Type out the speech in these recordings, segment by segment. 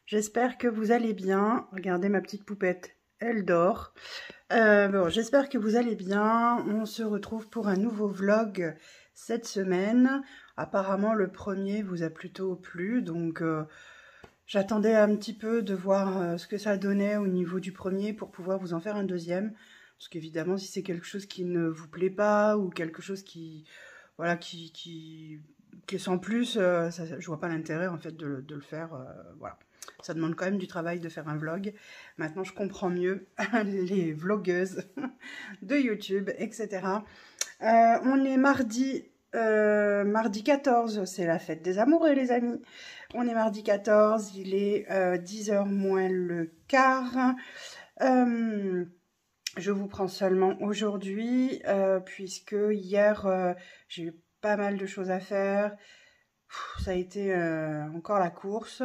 J'espère que vous allez bien. Regardez ma petite poupette, elle dort. Bon, j'espère que vous allez bien. On se retrouve pour un nouveau vlog cette semaine. Apparemment, le premier vous a plutôt plu, donc j'attendais un petit peu de voir ce que ça donnait au niveau du premier pour pouvoir vous en faire un deuxième. Parce qu'évidemment, si c'est quelque chose qui ne vous plaît pas ou quelque chose qui, voilà, qui est sans plus, je vois pas l'intérêt en fait de le faire. Voilà. Ça demande quand même du travail de faire un vlog. Maintenant, je comprends mieux les vlogueuses de YouTube, etc. On est mardi 14, c'est la fête des amoureux, les amis. On est mardi 14, il est 10h moins le quart. Je vous prends seulement aujourd'hui, puisque hier, j'ai eu pas mal de choses à faire. Ça a été encore la course.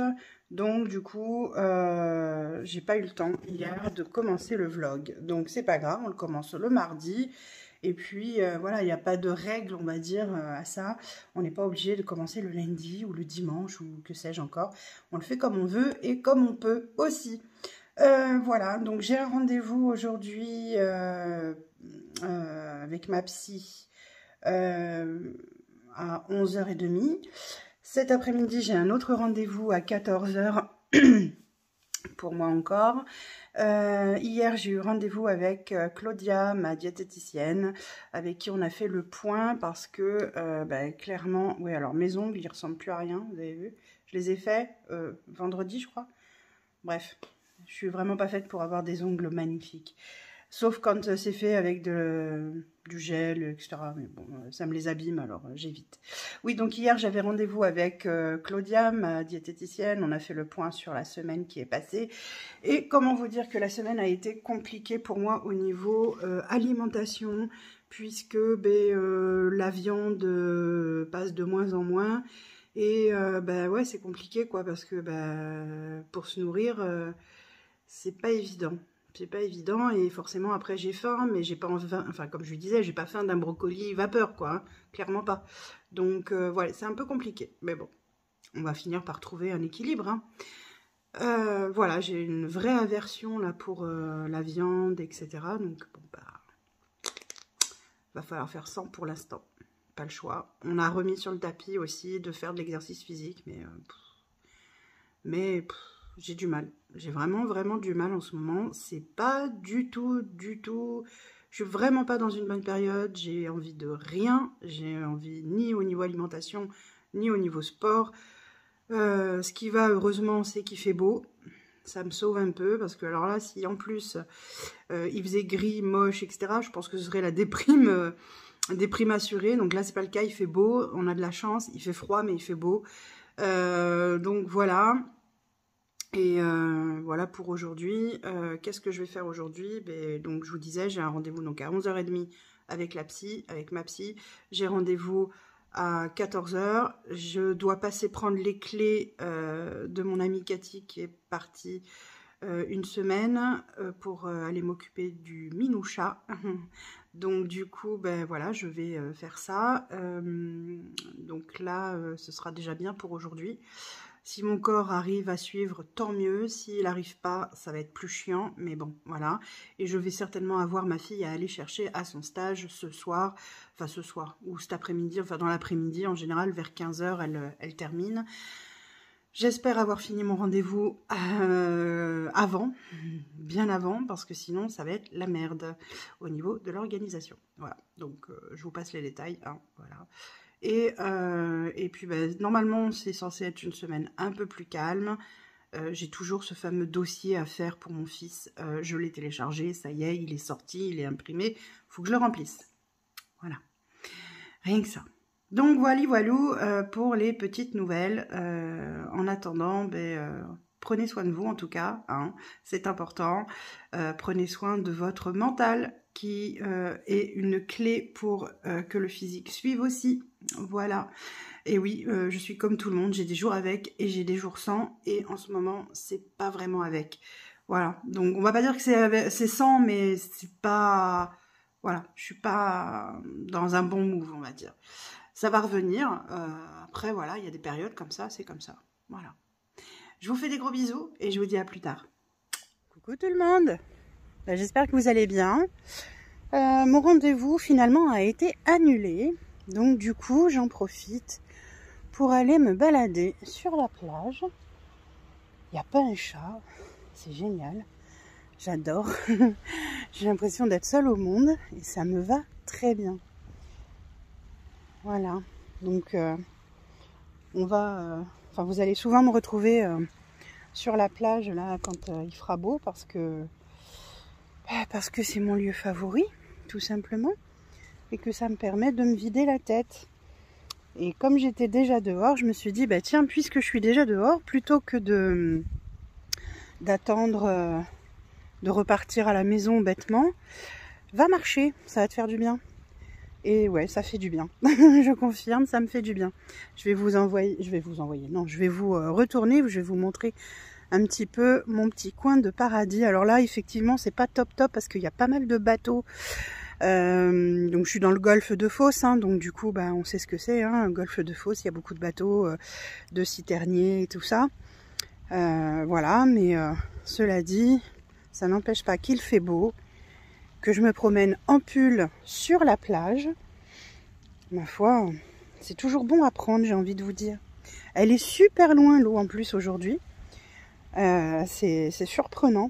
Donc du coup, j'ai pas eu le temps hier de commencer le vlog. Donc c'est pas grave, on le commence le mardi. Et puis voilà, il n'y a pas de règle, on va dire, à ça. On n'est pas obligé de commencer le lundi ou le dimanche ou que sais-je encore. On le fait comme on veut et comme on peut aussi. Voilà, donc j'ai un rendez-vous aujourd'hui avec ma psy à 11h30. Cet après-midi, j'ai un autre rendez-vous à 14h pour moi encore. Hier, j'ai eu rendez-vous avec Claudia, ma diététicienne, avec qui on a fait le point parce que clairement, oui, alors mes ongles, ils ressemblent plus à rien, vous avez vu. Je les ai faits vendredi, je crois. Bref, je suis vraiment pas faite pour avoir des ongles magnifiques. Sauf quand c'est fait avec du gel, etc. Mais bon, ça me les abîme, alors j'évite. Oui, donc hier, j'avais rendez-vous avec Claudia, ma diététicienne. On a fait le point sur la semaine qui est passée. Et comment vous dire que la semaine a été compliquée pour moi au niveau alimentation, puisque la viande passe de moins en moins. Et ouais, c'est compliqué, quoi, parce que pour se nourrir, c'est pas évident. C'est pas évident et forcément après j'ai faim, mais j'ai pas envie, enfin comme je lui disais, j'ai pas faim d'un brocoli vapeur quoi, hein, clairement pas. Donc voilà, c'est un peu compliqué, mais bon, on va finir par trouver un équilibre. Hein. Voilà, j'ai une vraie aversion là pour la viande, etc. Donc bon va falloir faire sans pour l'instant, pas le choix. On a remis sur le tapis aussi de faire de l'exercice physique, mais j'ai du mal. J'ai vraiment du mal en ce moment. C'est pas du tout. Je suis vraiment pas dans une bonne période. J'ai envie de rien. J'ai envie ni au niveau alimentation, ni au niveau sport. Ce qui va, heureusement, c'est qu'il fait beau. Ça me sauve un peu parce que alors là, si en plus il faisait gris, moche, etc., je pense que ce serait la déprime assurée. Donc là, c'est pas le cas. Il fait beau. On a de la chance. Il fait froid, mais il fait beau. Donc voilà. Et voilà pour aujourd'hui. Qu'est-ce que je vais faire aujourd'hui? Donc je vous disais, j'ai un rendez-vous donc à 11h30 avec ma psy. J'ai rendez-vous à 14h. Je dois passer prendre les clés de mon amie Cathy qui est partie une semaine pour aller m'occuper du Minoucha. Donc du coup, voilà, je vais faire ça. Donc là, ce sera déjà bien pour aujourd'hui. Si mon corps arrive à suivre, tant mieux. S'il n'arrive pas, ça va être plus chiant. Mais bon, voilà. Et je vais certainement avoir ma fille à aller chercher à son stage ce soir. Enfin, ce soir. Ou cet après-midi. Enfin, dans l'après-midi, en général, vers 15h, elle termine. J'espère avoir fini mon rendez-vous avant. Bien avant. Parce que sinon, ça va être la merde au niveau de l'organisation. Voilà. Donc, je vous passe les détails. Hein, voilà. Et puis normalement c'est censé être une semaine un peu plus calme. J'ai toujours ce fameux dossier à faire pour mon fils. Je l'ai téléchargé, ça y est, il est sorti, il est imprimé. Il faut que je le remplisse. Voilà. Rien que ça. Donc voilou pour les petites nouvelles. En attendant, prenez soin de vous en tout cas. Hein, c'est important. Prenez soin de votre mental qui est une clé pour que le physique suive aussi. Voilà. Et oui, je suis comme tout le monde, j'ai des jours avec et j'ai des jours sans. Et en ce moment, c'est pas vraiment avec. Voilà. Donc, on va pas dire que c'est sans, mais c'est pas... Voilà. Je suis pas dans un bon move, on va dire. Ça va revenir. Après, voilà, il y a des périodes comme ça, c'est comme ça. Voilà. Je vous fais des gros bisous et je vous dis à plus tard. Coucou tout le monde. J'espère que vous allez bien. Mon rendez-vous finalement a été annulé. Donc du coup, j'en profite pour aller me balader sur la plage. Il n'y a pas un chat. C'est génial. J'adore. J'ai l'impression d'être seule au monde et ça me va très bien. Voilà. Donc on va... Enfin, vous allez souvent me retrouver sur la plage là quand il fera beau parce que c'est mon lieu favori, tout simplement, et que ça me permet de me vider la tête. Et comme j'étais déjà dehors, je me suis dit, bah tiens, puisque je suis déjà dehors, plutôt que d'attendre de repartir à la maison bêtement, va marcher, ça va te faire du bien. Et ouais, ça fait du bien. Je confirme, ça me fait du bien. Je vais vous retourner, je vais vous montrer un petit peu mon petit coin de paradis. Alors là, effectivement, c'est pas top parce qu'il y a pas mal de bateaux. Donc je suis dans le golfe de Fos, hein, donc du coup, bah, on sait ce que c'est, hein, le golfe de Fos. Il y a beaucoup de bateaux, de citerniers et tout ça. Voilà, mais cela dit, ça n'empêche pas qu'il fait beau, que je me promène en pull sur la plage. Ma foi, c'est toujours bon à prendre, j'ai envie de vous dire. Elle est super loin, l'eau, en plus, aujourd'hui. C'est surprenant.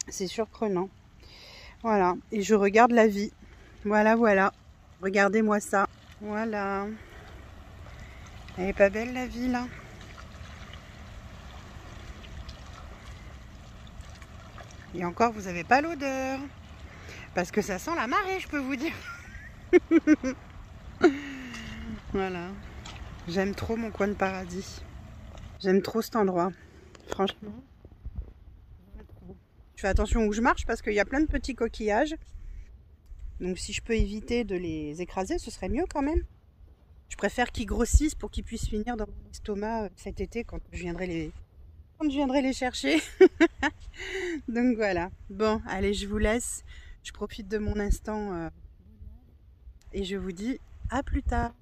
C'est surprenant. Voilà. Et je regarde la vie. Voilà. Regardez-moi ça. Voilà. Elle est pas belle, la vie, là? Et encore, vous n'avez pas l'odeur. Parce que ça sent la marée, je peux vous dire. Voilà. J'aime trop mon coin de paradis. J'aime trop cet endroit. Franchement. Je fais attention où je marche parce qu'il y a plein de petits coquillages. Donc si je peux éviter de les écraser, ce serait mieux quand même. Je préfère qu'ils grossissent pour qu'ils puissent finir dans mon estomac cet été quand je viendrai les chercher. Donc voilà. Bon, allez, je vous laisse. Je profite de mon instant et je vous dis à plus tard.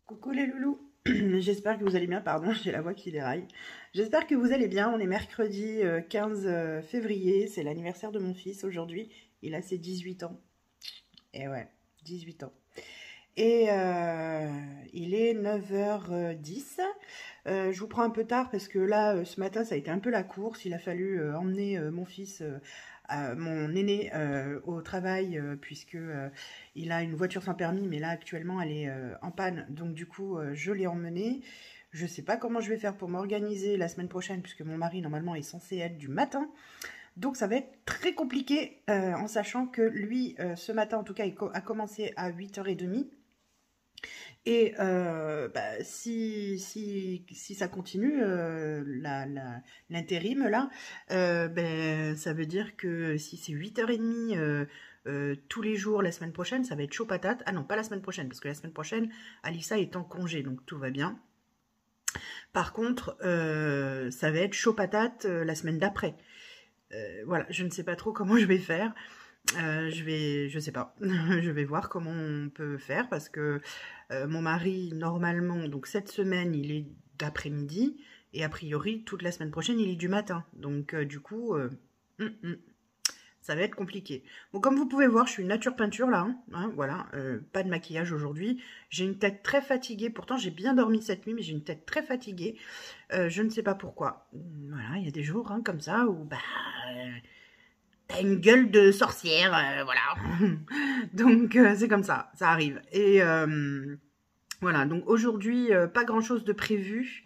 Coucou les loulous, j'espère que vous allez bien, pardon, j'ai la voix qui déraille. J'espère que vous allez bien, on est mercredi 15 février, c'est l'anniversaire de mon fils aujourd'hui, il a ses 18 ans. Et ouais, 18 ans. Et il est 9h10. Je vous prends un peu tard parce que là, ce matin, ça a été un peu la course. Il a fallu emmener mon fils, mon aîné, au travail puisque il a une voiture sans permis. Mais là, actuellement, elle est en panne. Donc, du coup, je l'ai emmené. Je ne sais pas comment je vais faire pour m'organiser la semaine prochaine puisque mon mari, normalement, est censé être du matin. Donc ça va être très compliqué en sachant que lui, ce matin en tout cas, il a commencé à 8h30. Et si ça continue, l'intérim là, ça veut dire que si c'est 8h30 tous les jours la semaine prochaine, ça va être chaud patate. Ah non, pas la semaine prochaine, parce que la semaine prochaine, Alissa est en congé, donc tout va bien. Par contre, ça va être chaud patate la semaine d'après. Voilà, je ne sais pas trop comment je vais faire. Je sais pas, je vais voir comment on peut faire parce que mon mari, normalement, donc cette semaine, il est d'après-midi et a priori, toute la semaine prochaine, il est du matin. Donc, du coup, ça va être compliqué. Bon, comme vous pouvez voir, je suis nature peinture là, voilà, pas de maquillage aujourd'hui. J'ai une tête très fatiguée, pourtant j'ai bien dormi cette nuit, mais j'ai une tête très fatiguée. Je ne sais pas pourquoi. Voilà, il y a des jours comme ça où, t'as une gueule de sorcière, voilà. Donc, c'est comme ça arrive. Et voilà, donc aujourd'hui, pas grand-chose de prévu.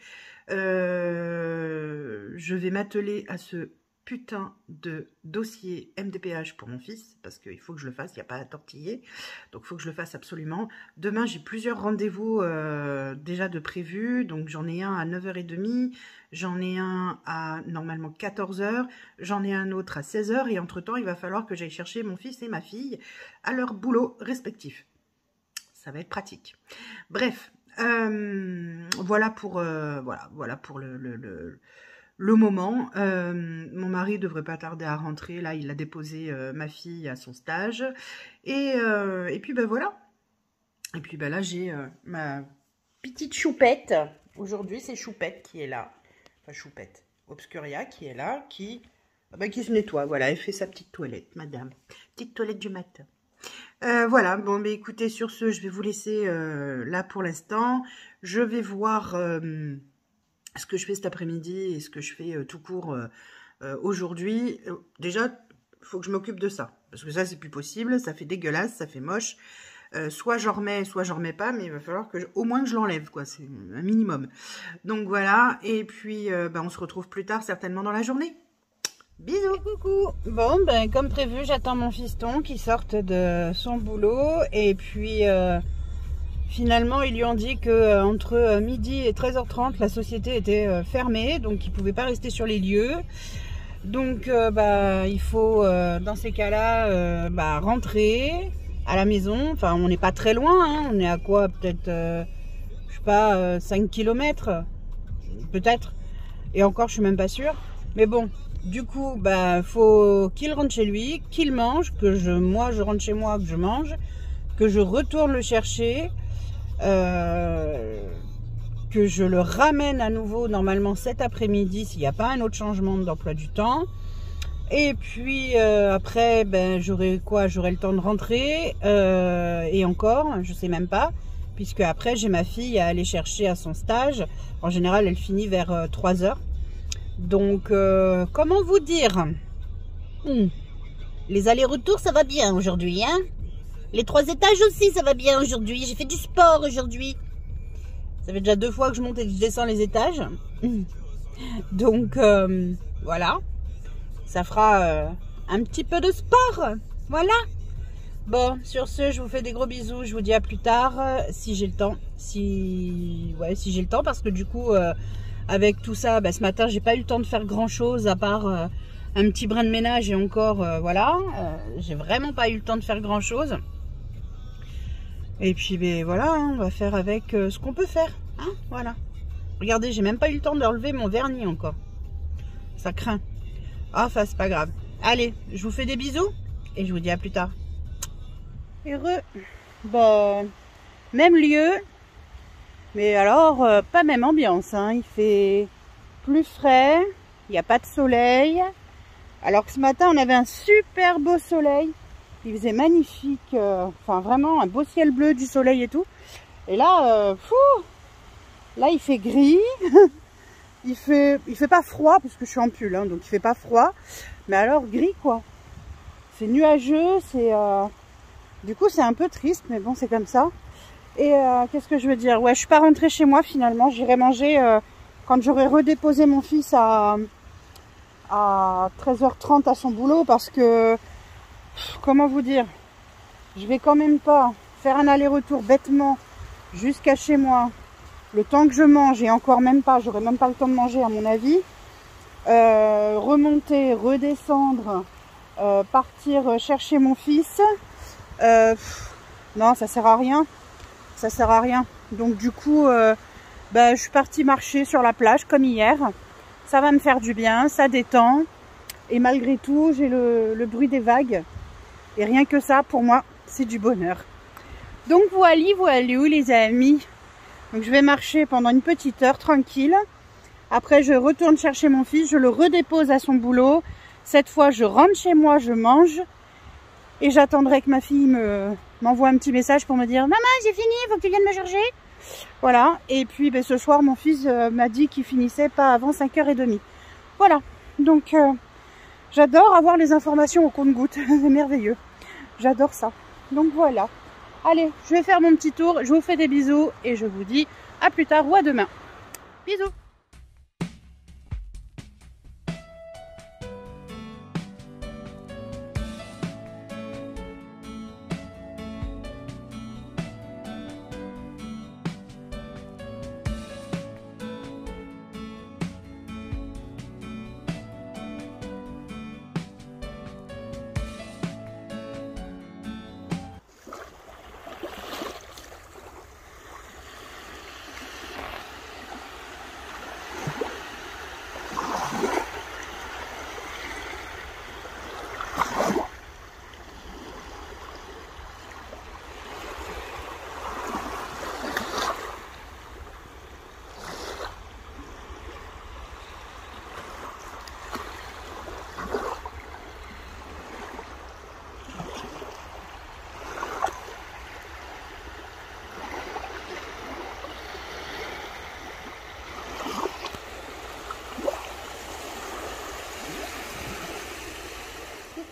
Je vais m'atteler à ce putain de dossier MDPH pour mon fils, parce qu'il faut que je le fasse, il n'y a pas à tortiller. Donc, il faut que je le fasse absolument. Demain, j'ai plusieurs rendez-vous déjà de prévus. Donc, j'en ai un à 9h30. J'en ai un à normalement 14h, j'en ai un autre à 16h et entre-temps, il va falloir que j'aille chercher mon fils et ma fille à leur boulot respectif. Ça va être pratique. Bref, voilà pour le moment. Mon mari devrait pas tarder à rentrer. Là, il a déposé ma fille à son stage. Et puis, voilà. Et puis, là, j'ai ma petite choupette. Aujourd'hui, c'est Choupette qui est là. Choupette, Obscuria qui est là, qui se nettoie, voilà, elle fait sa petite toilette, madame, petite toilette du matin. Voilà, bon, mais écoutez, sur ce, je vais vous laisser là pour l'instant. Je vais voir ce que je fais cet après-midi et ce que je fais tout court aujourd'hui. Déjà, il faut que je m'occupe de ça, parce que ça, c'est plus possible, ça fait dégueulasse, ça fait moche. Soit j'en remets pas, mais il va falloir que au moins que je l'enlève, quoi, c'est un minimum. Donc voilà, et puis on se retrouve plus tard, certainement dans la journée. Bisous. Et coucou. Bon, comme prévu, j'attends mon fiston qui sorte de son boulot, et puis finalement ils lui ont dit que entre midi et 13h30, la société était fermée, donc il pouvait pas rester sur les lieux. Donc il faut dans ces cas-là rentrer à la maison. Enfin, on n'est pas très loin, on est à quoi, peut-être je sais pas, 5 km peut-être, et encore je suis même pas sûre, mais bon, du coup faut qu'il rentre chez lui, qu'il mange, que moi je rentre chez moi, que je mange, que je retourne le chercher, que je le ramène à nouveau normalement cet après-midi s'il n'y a pas un autre changement d'emploi du temps. Et puis après, j'aurai le temps de rentrer, et encore, je sais même pas, puisque après j'ai ma fille à aller chercher à son stage. En général, elle finit vers 3h. Donc, comment vous dire, les allers-retours, ça va bien aujourd'hui, hein. Les 3 étages aussi, ça va bien aujourd'hui. J'ai fait du sport aujourd'hui. Ça fait déjà 2 fois que je monte et que je descends les étages. Donc, voilà. Ça fera un petit peu de sport. Voilà. Bon, sur ce, je vous fais des gros bisous. Je vous dis à plus tard, si j'ai le temps. Si j'ai le temps, parce que du coup, avec tout ça, ce matin, j'ai pas eu le temps de faire grand-chose, à part un petit brin de ménage et encore, voilà. J'ai vraiment pas eu le temps de faire grand-chose. Et puis, voilà, on va faire avec ce qu'on peut faire. Hein, voilà. Regardez, j'ai même pas eu le temps de relever mon vernis encore. Ça craint. Enfin, c'est pas grave. Allez, je vous fais des bisous et je vous dis à plus tard. Heureux. Bon, même lieu, mais alors pas même ambiance, hein. Il fait plus frais, il n'y a pas de soleil. Alors que ce matin, on avait un super beau soleil. Il faisait magnifique, enfin vraiment un beau ciel bleu, du soleil et tout. Et là, là il fait gris. Il fait pas froid parce que je suis en pull, hein, donc il fait pas froid. Mais alors gris quoi. C'est nuageux, c'est du coup c'est un peu triste, mais bon c'est comme ça. Et qu'est-ce que je veux dire? Ouais, je suis pas rentrée chez moi finalement. J'irai manger quand j'aurai redéposé mon fils à à 13h30 à son boulot parce que, comment vous dire, je vais quand même pas faire un aller-retour bêtement jusqu'à chez moi. Le temps que je mange, et encore même pas, j'aurai même pas le temps de manger à mon avis. Remonter, redescendre, partir chercher mon fils. Non, ça sert à rien. Ça sert à rien. Donc du coup, je suis partie marcher sur la plage comme hier. Ça va me faire du bien, ça détend. Et malgré tout, j'ai le bruit des vagues. Et rien que ça, pour moi, c'est du bonheur. Donc voilà les amis. Donc je vais marcher pendant une petite heure tranquille. Après, je retourne chercher mon fils, je le redépose à son boulot. Cette fois, je rentre chez moi, je mange. Et j'attendrai que ma fille m'envoie un petit message pour me dire « Maman, j'ai fini, il faut que tu viennes me chercher ». Voilà. Et puis ce soir, mon fils m'a dit qu'il finissait pas avant 5h30. Voilà. Donc, j'adore avoir les informations au compte-gouttes. C'est merveilleux. J'adore ça. Donc voilà. Allez, je vais faire mon petit tour. Je vous fais des bisous et je vous dis à plus tard ou à demain. Bisous.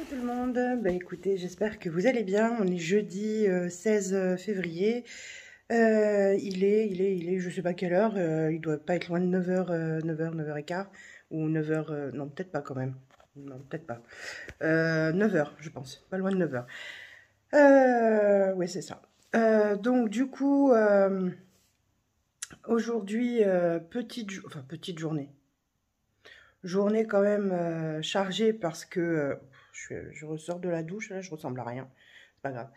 Tout le monde, écoutez, j'espère que vous allez bien. On est jeudi 16 février. Il est, je sais pas quelle heure. Il doit pas être loin de 9h, 9h, 9h15 ou 9h. Non, peut-être pas quand même. Non, peut-être pas. 9h, je pense. Pas loin de 9h. Ouais, c'est ça. Donc, du coup, aujourd'hui, petite journée. Journée quand même chargée parce que je ressors de la douche, là, je ressemble à rien. C'est pas grave.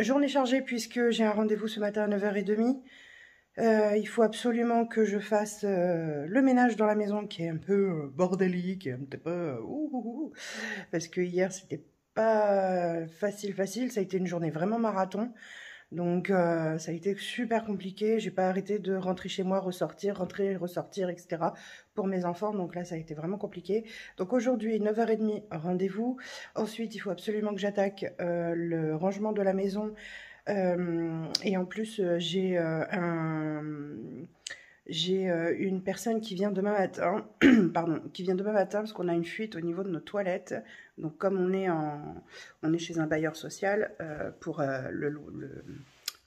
Journée chargée puisque j'ai un rendez-vous ce matin à 9h30. Il faut absolument que je fasse le ménage dans la maison qui est un peu bordélique, un petit peu parce que hier c'était pas facile. Ça a été une journée vraiment marathon. Donc ça a été super compliqué, j'ai pas arrêté de rentrer chez moi, ressortir, rentrer, ressortir, etc. pour mes enfants, donc là ça a été vraiment compliqué. Donc aujourd'hui 9h30 rendez-vous, ensuite il faut absolument que j'attaque le rangement de la maison et en plus j'ai une personne qui vient demain matin, pardon, qui vient demain matin parce qu'on a une fuite au niveau de nos toilettes. Donc comme on est chez un bailleur social pour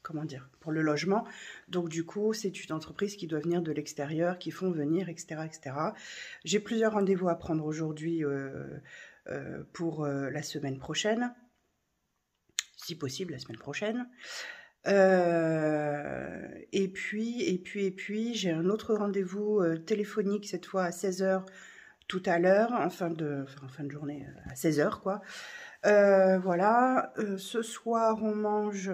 comment dire, pour le logement. Donc du coup, c'est une entreprise qui doit venir de l'extérieur, qui font venir, etc., etc. J'ai plusieurs rendez-vous à prendre aujourd'hui pour la semaine prochaine, si possible la semaine prochaine. Et puis, j'ai un autre rendez-vous téléphonique, cette fois à 16h tout à l'heure, en fin de journée, à 16h, quoi. Voilà, ce soir, on mange,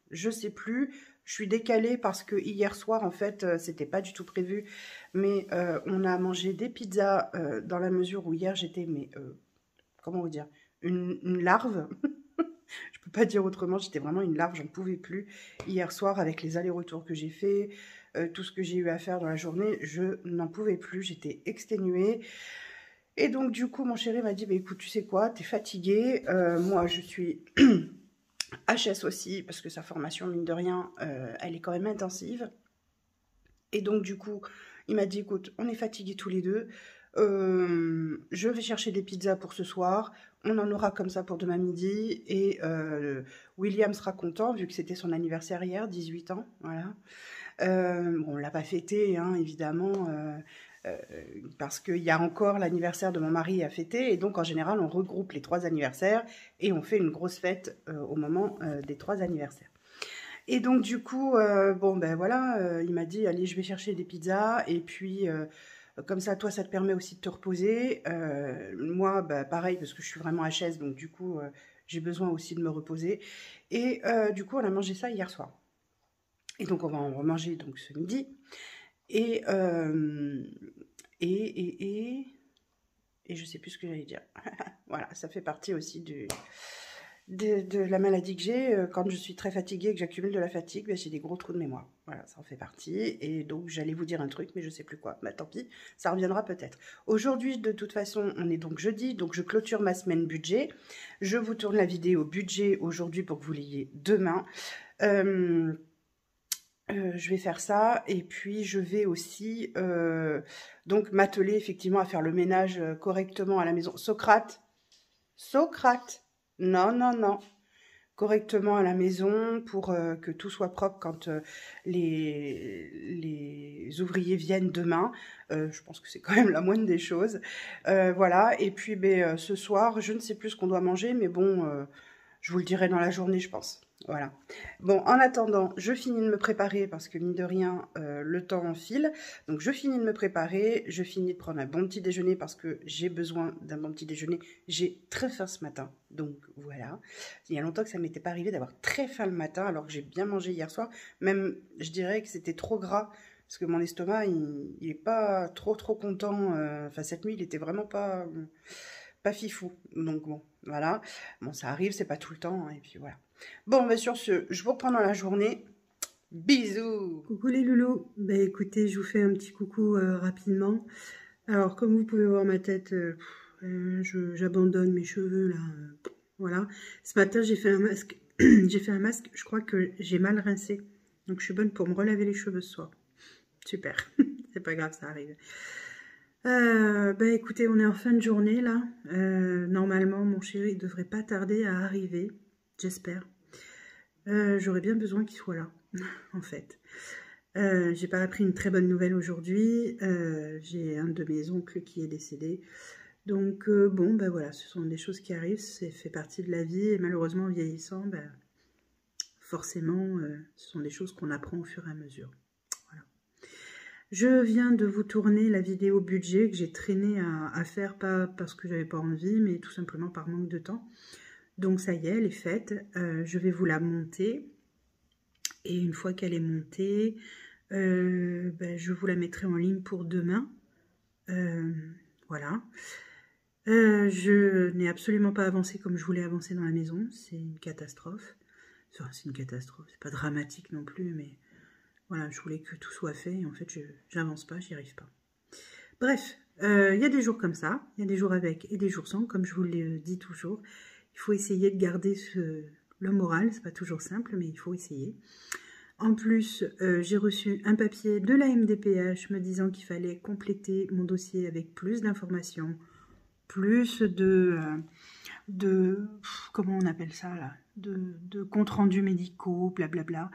je sais plus, je suis décalée parce que hier soir, en fait, c'était pas du tout prévu, mais on a mangé des pizzas dans la mesure où hier, j'étais, comment vous dire, une larve. Je peux pas dire autrement, j'étais vraiment une larve, j'en pouvais plus. Hier soir, avec les allers-retours que j'ai fait, tout ce que j'ai eu à faire dans la journée, je n'en pouvais plus, j'étais exténuée. Et donc, du coup, mon chéri m'a dit, écoute, tu sais quoi, t'es fatiguée. Moi, je suis HS aussi, parce que sa formation, mine de rien, elle est quand même intensive. Et donc, du coup, il m'a dit, écoute, on est fatigués tous les deux. Je vais chercher des pizzas pour ce soir, on en aura comme ça pour demain midi, et William sera content, vu que c'était son anniversaire hier, 18 ans, voilà. Bon, on l'a pas fêté, hein, évidemment, parce qu'il y a encore l'anniversaire de mon mari à fêter, et donc en général on regroupe les 3 anniversaires et on fait une grosse fête au moment des 3 anniversaires. Et donc du coup, bon ben voilà, il m'a dit allez je vais chercher des pizzas, et puis comme ça toi ça te permet aussi de te reposer. Moi bah, pareil parce que je suis vraiment HS, donc du coup j'ai besoin aussi de me reposer. Et du coup on a mangé ça hier soir. Et donc on va en remanger donc ce midi. Et je sais plus ce que j'allais dire. Voilà, ça fait partie aussi de la maladie que j'ai. Quand je suis très fatiguée et que j'accumule de la fatigue, ben, j'ai des gros trous de mémoire. Voilà, ça en fait partie. Et donc j'allais vous dire un truc, mais je sais plus quoi. Bah tant pis, ça reviendra peut-être. Aujourd'hui, de toute façon, on est donc jeudi, donc je clôture ma semaine budget. Je vous tourne la vidéo budget aujourd'hui pour que vous l'ayez demain. Je vais faire ça, et puis je vais aussi donc m'atteler effectivement à faire le ménage correctement à la maison. Socrate, non, non, non, correctement à la maison pour que tout soit propre quand les ouvriers viennent demain. Je pense que c'est quand même la moindre des choses. Voilà, et puis ben, ce soir, je ne sais plus ce qu'on doit manger, mais bon, je vous le dirai dans la journée, je pense. Voilà. Bon, en attendant, je finis de me préparer parce que, mine de rien, le temps file. Donc, je finis de me préparer. Je finis de prendre un bon petit déjeuner parce que j'ai besoin d'un bon petit déjeuner. J'ai très faim ce matin. Donc, voilà. Il y a longtemps que ça ne m'était pas arrivé d'avoir très faim le matin alors que j'ai bien mangé hier soir. Même, je dirais que c'était trop gras parce que mon estomac, il n'est pas trop content. Enfin, cette nuit, il était vraiment pas fifou. Donc, bon, voilà. Bon, ça arrive, c'est pas tout le temps. Hein, et puis, voilà. Bon, bah sur ce, je vous reprends dans la journée. Bisous. Coucou les loulous. Bah écoutez, je vous fais un petit coucou rapidement. Alors, comme vous pouvez voir ma tête, j'abandonne mes cheveux là. Voilà. Ce matin, j'ai fait un masque. J'ai fait un masque. Je crois que j'ai mal rincé. Donc, je suis bonne pour me relaver les cheveux ce soir. Super. C'est pas grave, ça arrive. Bah écoutez, on est en fin de journée là. Normalement, mon chéri devrait pas tarder à arriver. J'espère. J'aurais bien besoin qu'il soit là, en fait. J'ai pas appris une très bonne nouvelle aujourd'hui. J'ai un de mes oncles qui est décédé. Donc, bon, ben voilà, ce sont des choses qui arrivent. Ça fait partie de la vie. Et malheureusement, en vieillissant, ben, forcément, ce sont des choses qu'on apprend au fur et à mesure. Voilà. Je viens de vous tourner la vidéo budget que j'ai traîné à faire, pas parce que j'avais pas envie, mais tout simplement par manque de temps. Donc ça y est, elle est faite. Je vais vous la monter. Et une fois qu'elle est montée, ben, je vous la mettrai en ligne pour demain. Voilà. Je n'ai absolument pas avancé comme je voulais avancer dans la maison. C'est une catastrophe. Enfin, c'est une catastrophe. C'est pas dramatique non plus, mais voilà, je voulais que tout soit fait. Et en fait, je n'avance pas, j'y arrive pas. Bref, il y a des jours comme ça. Il y a des jours avec et des jours sans, comme je vous le dis toujours. Il faut essayer de garder le moral, c'est pas toujours simple, mais il faut essayer. En plus, j'ai reçu un papier de la MDPH me disant qu'il fallait compléter mon dossier avec plus d'informations, plus comment on appelle ça là, de comptes rendus médicaux, blablabla.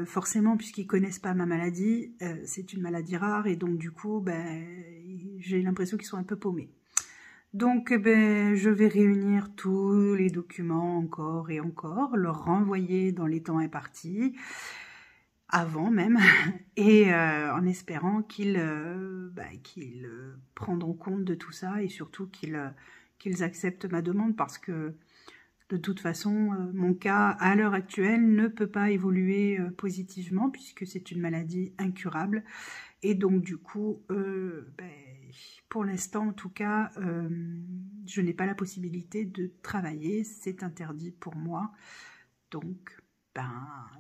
Forcément, puisqu'ils connaissent pas ma maladie, c'est une maladie rare et donc du coup, ben, j'ai l'impression qu'ils sont un peu paumés. Donc, ben, je vais réunir tous les documents encore et encore, leur renvoyer dans les temps impartis, avant même, et en espérant qu'ils prendront compte de tout ça et surtout qu'ils acceptent ma demande parce que de toute façon, mon cas à l'heure actuelle ne peut pas évoluer positivement puisque c'est une maladie incurable et donc du coup, pour l'instant, en tout cas, je n'ai pas la possibilité de travailler. C'est interdit pour moi. Donc,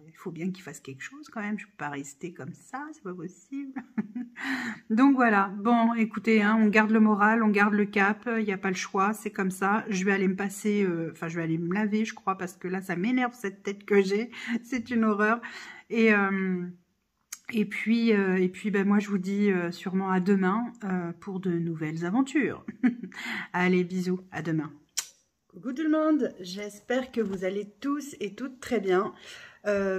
il faut bien qu'il fasse quelque chose quand même. Je ne peux pas rester comme ça, c'est pas possible. Donc voilà. Bon, écoutez, hein, on garde le moral, on garde le cap. Il n'y a pas le choix, c'est comme ça. Je vais aller me passer, je vais aller me laver, je crois, parce que là, ça m'énerve cette tête que j'ai. C'est une horreur. Et puis, ben, moi, je vous dis sûrement à demain pour de nouvelles aventures. Allez, bisous, à demain. Coucou tout le monde, j'espère que vous allez tous et toutes très bien.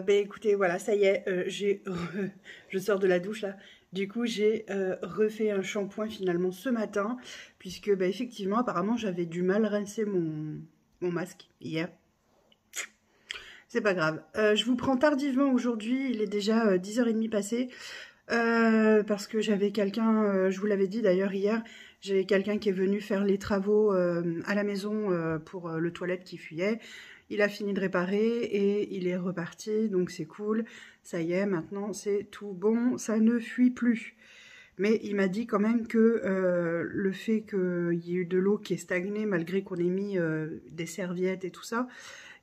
Écoutez, voilà, ça y est, je sors de la douche là. Du coup, j'ai refait un shampoing finalement ce matin, puisque bah, effectivement, apparemment, j'avais du mal à rincer mon masque hier. C'est pas grave. Je vous prends tardivement aujourd'hui, il est déjà 10h30 passé, parce que j'avais quelqu'un, je vous l'avais dit d'ailleurs hier, j'avais quelqu'un qui est venu faire les travaux à la maison pour le toilette qui fuyait. Il a fini de réparer et il est reparti, donc c'est cool. Ça y est, maintenant c'est tout bon, ça ne fuit plus. Mais il m'a dit quand même que le fait qu'il y ait eu de l'eau qui est stagnée, malgré qu'on ait mis des serviettes et tout ça,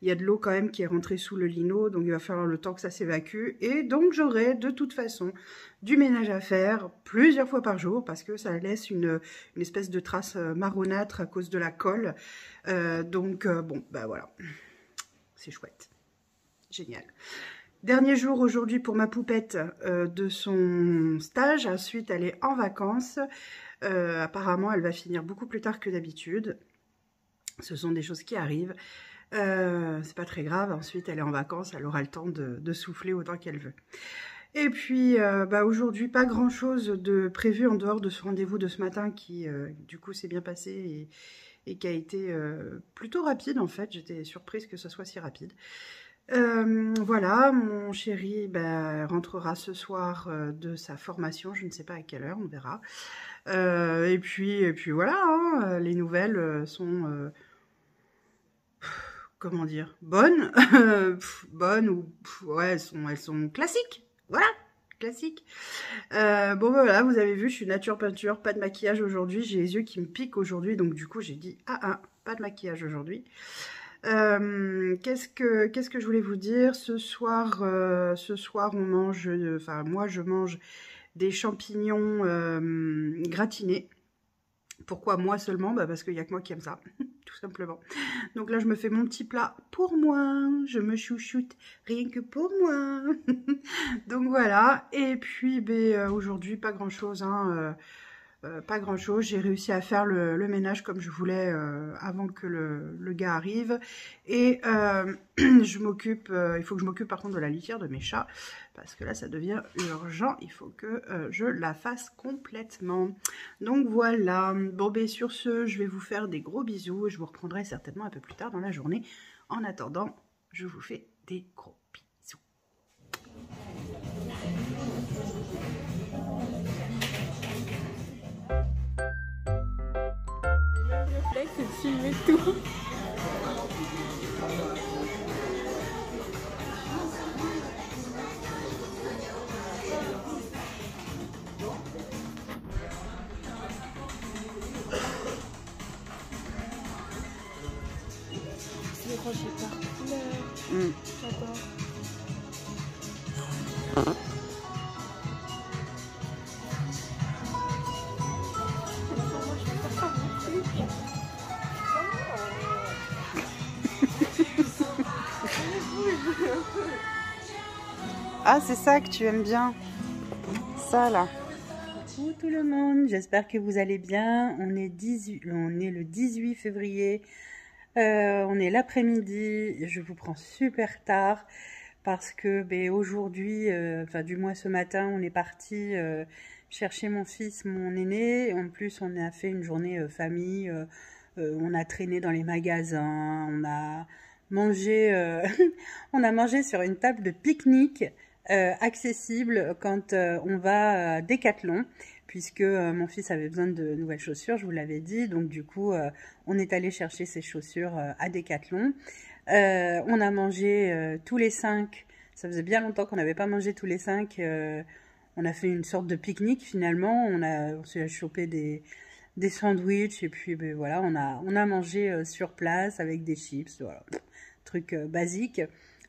il y a de l'eau quand même qui est rentrée sous le lino, donc il va falloir le temps que ça s'évacue. Et donc j'aurai de toute façon du ménage à faire plusieurs fois par jour, parce que ça laisse une espèce de trace marronâtre à cause de la colle. Bon, bah voilà, c'est chouette, génial. Dernier jour aujourd'hui pour ma poupette de son stage. Ensuite, elle est en vacances. Apparemment, elle va finir beaucoup plus tard que d'habitude. Ce sont des choses qui arrivent. C'est pas très grave. Ensuite, elle est en vacances. Elle aura le temps de souffler autant qu'elle veut. Et puis, aujourd'hui, pas grand-chose de prévu en dehors de ce rendez-vous de ce matin qui, du coup, s'est bien passé et qui a été plutôt rapide, en fait. J'étais surprise que ce soit si rapide. Voilà, mon chéri rentrera ce soir de sa formation, je ne sais pas à quelle heure, on verra. Et puis voilà, hein, les nouvelles sont, comment dire, bonnes, bonnes ou ouais, elles sont classiques, voilà, classiques. Bon voilà, vous avez vu, je suis nature peinture, pas de maquillage aujourd'hui, j'ai les yeux qui me piquent aujourd'hui, donc du coup j'ai dit pas de maquillage aujourd'hui. Qu'est-ce que je voulais vous dire? Ce soir, on mange, enfin moi je mange des champignons gratinés. Pourquoi moi seulement? Parce qu'il n'y a que moi qui aime ça, tout simplement. Donc là je me fais mon petit plat pour moi, je me chouchoute rien que pour moi. Donc voilà, et puis aujourd'hui pas grand chose, hein, pas grand chose, j'ai réussi à faire le ménage comme je voulais avant que le gars arrive. Et je m'occupe, il faut que je m'occupe par contre de la litière de mes chats, parce que là ça devient urgent, il faut que je la fasse complètement. Donc voilà, bon sur ce, je vais vous faire des gros bisous et je vous reprendrai certainement un peu plus tard dans la journée. En attendant, je vous fais des gros bisous. C'est de filmer tout. C'est décroché par couleur. J'adore. Ah, c'est ça que tu aimes bien. Ça, là. Coucou tout le monde, j'espère que vous allez bien. On est le 18 février. On est l'après-midi. Je vous prends super tard parce que aujourd'hui, enfin du moins ce matin, on est parti chercher mon fils, mon aîné. En plus, on a fait une journée famille. On a traîné dans les magasins. On a mangé, on a mangé sur une table de pique-nique. Accessible quand on va à Decathlon, puisque mon fils avait besoin de nouvelles chaussures, je vous l'avais dit, donc du coup on est allé chercher ses chaussures à Decathlon. On a mangé tous les 5, ça faisait bien longtemps qu'on n'avait pas mangé tous les 5, on a fait une sorte de pique-nique finalement, on s'est chopé des sandwichs et puis voilà, on a mangé sur place avec des chips, voilà, truc basique.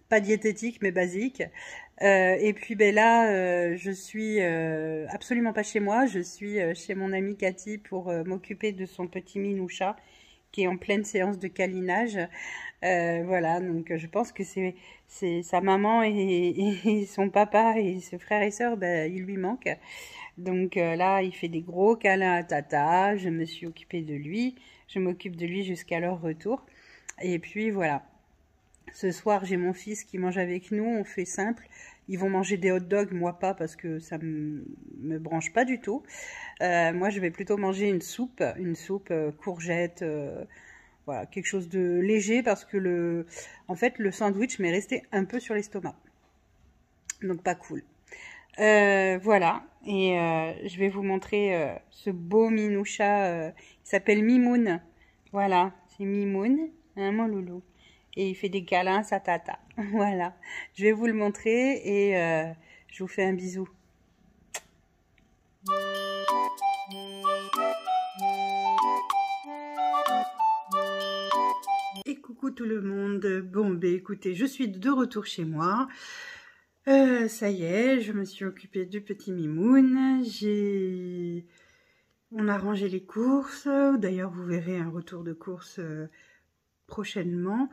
Pas diététique, mais basique. Et puis là, je suis absolument pas chez moi. Je suis chez mon amie Cathy pour m'occuper de son petit minoucha qui est en pleine séance de câlinage. Voilà, donc je pense que c'est sa maman et son papa et ses frères et sœurs, il lui manque. Donc là, il fait des gros câlins à Tata. Je me suis occupée de lui. Je m'occupe de lui jusqu'à leur retour. Et puis voilà. Ce soir, j'ai mon fils qui mange avec nous. On fait simple. Ils vont manger des hot dogs, moi pas, parce que ça me branche pas du tout. Moi, je vais plutôt manger une soupe courgette, voilà, quelque chose de léger, parce que en fait, le sandwich m'est resté un peu sur l'estomac. Donc pas cool. Voilà, et je vais vous montrer ce beau minoucha, il s'appelle Mimoun. Voilà, c'est Mimoun, hein, mon loulou. Et il fait des câlins à sa tata. Voilà, je vais vous le montrer et je vous fais un bisou. Et coucou tout le monde. Bon, ben écoutez, je suis de retour chez moi. Ça y est, je me suis occupée du petit Mimoun. On a rangé les courses. D'ailleurs, vous verrez un retour de course prochainement.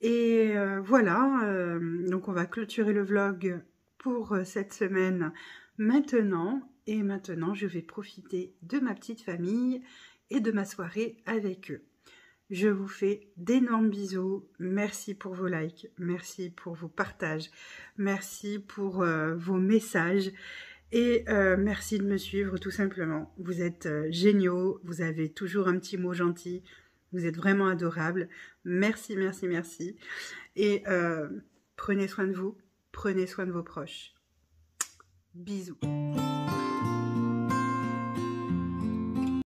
Et voilà, donc on va clôturer le vlog pour cette semaine maintenant. Et maintenant, je vais profiter de ma petite famille et de ma soirée avec eux. Je vous fais d'énormes bisous. Merci pour vos likes, merci pour vos partages, merci pour vos messages et merci de me suivre tout simplement. Vous êtes géniaux, vous avez toujours un petit mot gentil, vous êtes vraiment adorables. Merci, merci, merci. Et prenez soin de vous, prenez soin de vos proches. Bisous.